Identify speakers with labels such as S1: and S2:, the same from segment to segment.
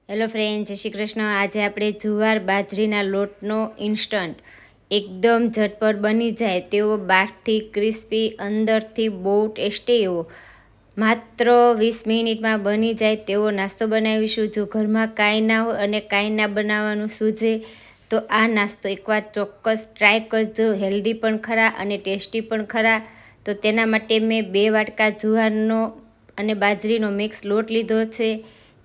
S1: Hello friend, જય શ્રી કૃષ્ણ। આજે આપણે જુવાર બાજરીના લોટનો ઇન્સ્ટન્ટ એકદમ ઝટપટ બની જાય તેવો બહારથી ક્રિસ્પી અંદરથી બહુ ટેસ્ટી એવો માત્ર 20 મિનિટમાં બની જાય તેવો નાસ્તો બનાવીશું। જો ઘરમાં કાંઈ ના હોય અને કાંઈ ના બનાવવાનું સૂઝે તો આ નાસ્તો એકવાર ચોક્કસ ટ્રાય કરજો। હેલ્ધી પણ ખરા અને ટેસ્ટી પણ ખરા। તો તેના માટે મેં 2 વાટકા જુવારનો અને બાજરીનો મિક્સ લોટ લીધો છે।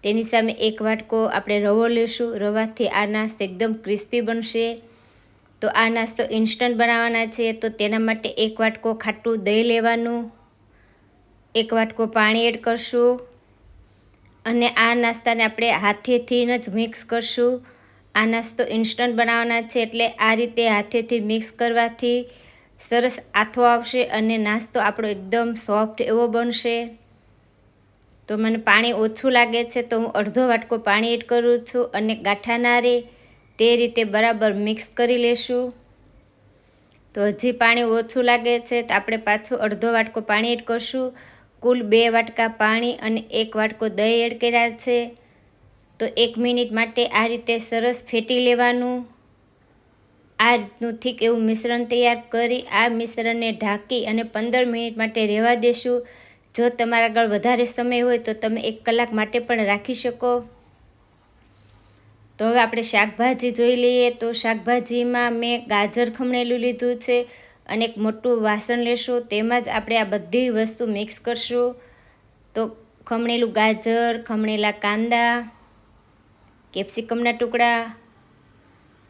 S1: તેની સામે 1 વાટકો આપણે રવો લેશું। રવાથી આ નાસ્તો એકદમ ક્રિસ્પી બનશે। તો આ નાસ્તો ઇન્સ્ટન્ટ બનાવવાના છે તો તેના માટે 1 વાટકો ખાટું દહીં લેવાનું, 1 વાટકો પાણી એડ કરશું અને આ નાસ્તાને આપણે હાથેથી જ મિક્સ કરશું। આ નાસ્તો ઇન્સ્ટન્ટ બનાવવાના છે એટલે આ રીતે હાથેથી મિક્સ કરવાથી સરસ આથો આવશે અને નાસ્તો આપણો એકદમ સોફ્ટ એવો બનશે। તો મને પાણી ઓછું લાગે છે તો હું અડધો વાટકો પાણી એડ કરું છું અને ગાંઠા ના રહે તે રીતે બરાબર મિક્સ કરી લેશું। તો હજી પાણી ઓછું લાગે છે તો આપણે પાછું અડધો વાટકો પાણી એડ કરશું। કુલ 2 વાટકા પાણી અને 1 વાટકો દહીં એડ કર્યા છે। તો 1 મિનિટ માટે આ રીતે સરસ ફેટી લેવાનું। આ રીતનું ઠીક એવું મિશ્રણ તૈયાર કરી આ મિશ્રણને ઢાંકી અને 15 મિનિટ માટે રહેવા દેશું। જો તમારા આગળ વધારે સમય હોય તો તમે 1 કલાક માટે પણ રાખી શકો। તો હવે આપણે શાકભાજી જોઈ લઈએ। તો શાકભાજીમાં મેં ગાજર ખમણેલું લીધું છે અને એક મોટું વાસણ લેશું, તેમાં જ આપણે આ બધી વસ્તુ મિક્સ કરશું। તો ખમણેલું ગાજર, ખમણેલા કાંદા, કેપ્સિકમના ટુકડા,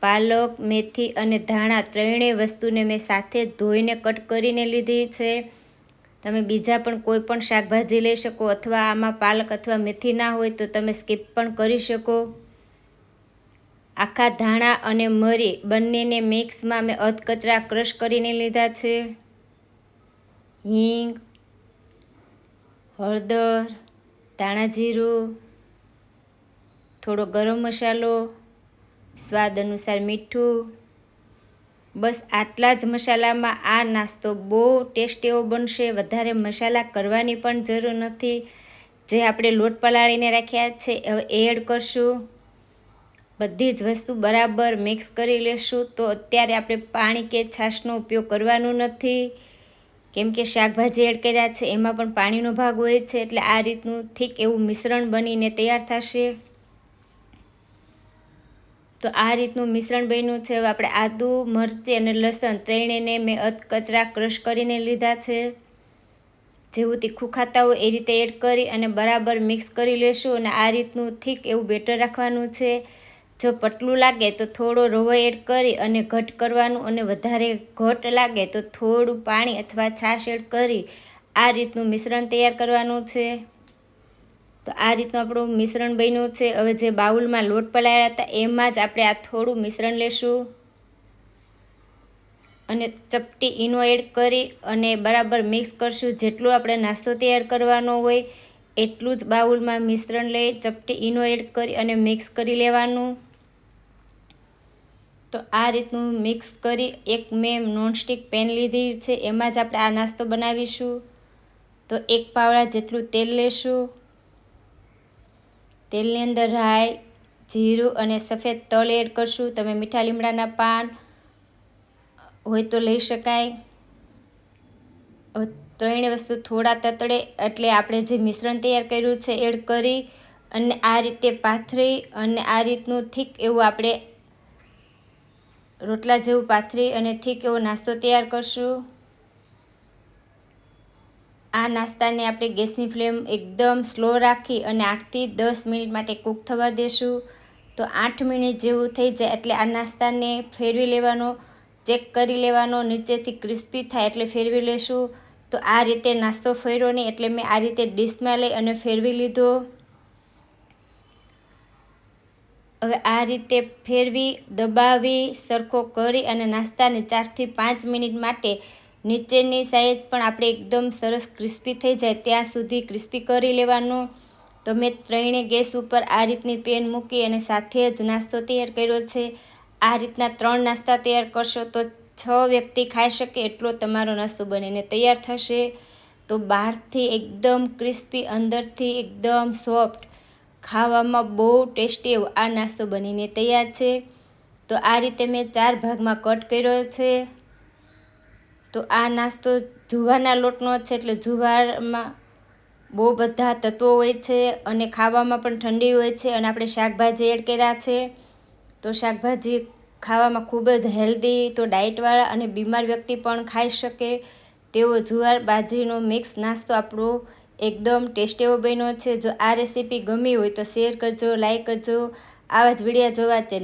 S1: પાલક, મેથી અને ધાણા ત્રણેય વસ્તુને મેં સાથે ધોઈને કટ કરીને લીધી છે। તમે બીજા પણ કોઈ પણ શાકભાજી લઈ શકો અથવા આમાં પાલક અથવા મેથી ના હોય તો તમે સ્કીપ પણ કરી શકો। આખા ધાણા અને મરી બંનેને મિક્સમાં મેં અધકચરા ક્રશ કરીને લીધા છે। હિંગ, હળદર, ધાણા જીરું, થોડો ગરમ મસાલો, સ્વાદ અનુસાર મીઠું, બસ આટલા જ મસાલામાં આ નાસ્તો બહુ ટેસ્ટી એવો બનશે। વધારે મસાલા કરવાની પણ જરૂર નથી। જે આપણે લોટ પલાળીને રાખ્યા છે હવે એડ કરશું। બધી જ વસ્તુ બરાબર મિક્સ કરી લેશું। તો અત્યારે આપણે પાણી કે છાશનો ઉપયોગ કરવાનો નથી કેમ કે શાકભાજી એડ કર્યા છે એમાં પણ પાણીનો ભાગ હોય છે એટલે આ રીતનું ઠીક એવું મિશ્રણ બનીને તૈયાર થશે। તો આ રીતનું મિશ્રણ બન્યું છે। હવે આપણે આદુ, મરચી અને લસણ ત્રણેયને મેં અધકચરા ક્રશ કરીને લીધા છે। જેવું તીખું ખાતા હોય એ રીતે એડ કરી અને બરાબર મિક્સ કરી લેશું અને આ રીતનું ઠીક એવું બેટર રાખવાનું છે। જો પતલું લાગે તો થોડો રવો એડ કરી અને ઘટ કરવાનું અને વધારે ઘટ લાગે તો થોડું પાણી અથવા છાશ એડ કરી આ રીતનું મિશ્રણ તૈયાર કરવાનું છે। તો આ રીતનું આપણું મિશ્રણ બન્યું છે। હવે જે બાઉલમાં લોટ પલાળ્યા હતા એમાં જ આપણે આ થોડું મિશ્રણ લેશું અને ચપટી ઈનો એડ કરી અને બરાબર મિક્સ કરશું। જેટલું આપણે નાસ્તો તૈયાર કરવાનો હોય એટલું જ બાઉલમાં મિશ્રણ લઈ ચપટી ઈનો એડ કરી અને મિક્સ કરી લેવાનું। તો આ રીતનું મિક્સ કરી એક મેં નોનસ્ટિક પેન લીધી છે એમાં જ આપણે આ નાસ્તો બનાવીશું। તો 1 પાવડા જેટલું તેલ લેશું। તેલની અંદર રાઈ, જીરું અને સફેદ તલ એડ કરશું। તમે મીઠા લીમડાના પાન હોય તો લઈ શકાય। ત્રણેય વસ્તુ થોડા તતડે એટલે આપણે જે મિશ્રણ તૈયાર કર્યું છે એડ કરી અને આ રીતે પાથરી અને આ રીતનું ઠીક એવું આપણે રોટલા જેવું પાથરી અને ઠીક એવો નાસ્તો તૈયાર કરશું। આ નાસ્તાને આપણે ગેસની ફ્લેમ એકદમ સ્લો રાખી અને 8 થી 10 મિનિટ માટે કૂક થવા દેશું। તો 8 મિનિટ જેવું થઈ જાય એટલે આ નાસ્તાને ફેરવી લેવાનો, ચેક કરી લેવાનો, નીચેથી ક્રિસ્પી થાય એટલે ફેરવી લેશું। તો આ રીતે નાસ્તો ફેરવો નહીં એટલે મેં આ રીતે ડીશમાં લઈ અને ફેરવી લીધો। હવે આ રીતે ફેરવી દબાવી સરખો કરી અને નાસ્તાને 4 થી 5 મિનિટ માટે નીચેની સાઈડ પણ આપણે એકદમ સરસ ક્રિસ્પી થઈ જાય ત્યાં સુધી ક્રિસ્પી કરી લેવાનું। તો મેં ત્રણેય ગેસ ઉપર આ રીતની પેન મૂકી અને સાથે જ નાસ્તો તૈયાર કર્યો છે। આ રીતના 3 નાસ્તા તૈયાર કરશો તો 6 વ્યક્તિ ખાઈ શકે એટલો તમારો નાસ્તો બનીને તૈયાર થશે। તો બહારથી એકદમ ક્રિસ્પી, અંદરથી એકદમ સોફ્ટ, ખાવામાં બહુ ટેસ્ટી એવો આ નાસ્તો બનીને તૈયાર છે. તો આ રીતે મેં 4 ભાગમાં કટ કર્યો છે. તો આ નાસ્તો જુવારના લોટનો છે એટલે જુવારમાં બહુ બધા તત્વો હોય છે અને ખાવામાં પણ ઠંડી હોય છે. અને આપણે શાકભાજી એડ કર્યા છે તો શાકભાજી ખાવામાં ખૂબ જ હેલ્ધી, તો ડાયટવાળા અને બીમાર વ્યક્તિ પણ ખાઈ શકે તેવો જુવાર બાજરીનો મિક્સ નાસ્તો આપણો એકદમ ટેસ્ટી એવો બન્યો છે. જો આ રેસીપી ગમી હોય તો શેર કરજો, લાઈક કરજો. આવા જ વિડીયો જોવા ચેનલ